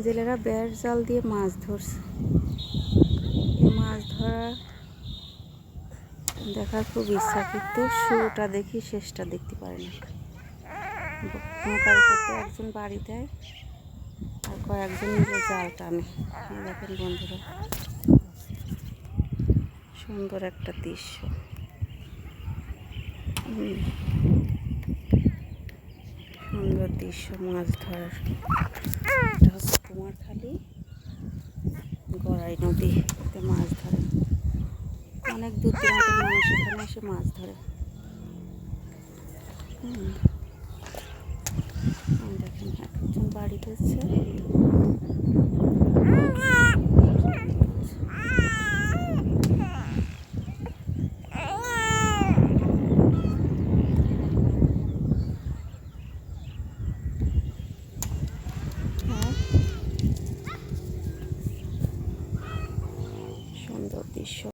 জেলেরা বেড় জাল দিয়ে মাছ ধরছে। এই মাছ ধরা দেখার খুব ইচ্ছা, কিন্তু শুরুটা দেখি শেষটা দেখতে পারি না। নৌকার উপরে একজন বাড়ি দেয় আর কয়েকজন মিলে জাল টানে। দেখেন বন্ধুরা, সুন্দর একটা দৃশ্য। সুন্দর দৃশ্য মাছ ধরার। এটা হচ্ছে কুমারখালী গড়াই নদীতে মাছ ধরে। অনেক দূর দূরান্তের মানুষ এখানে এসে মাছ ধরে। দেখেন একজন বাড়ি দিচ্ছে। সুন্দর দৃশ্য।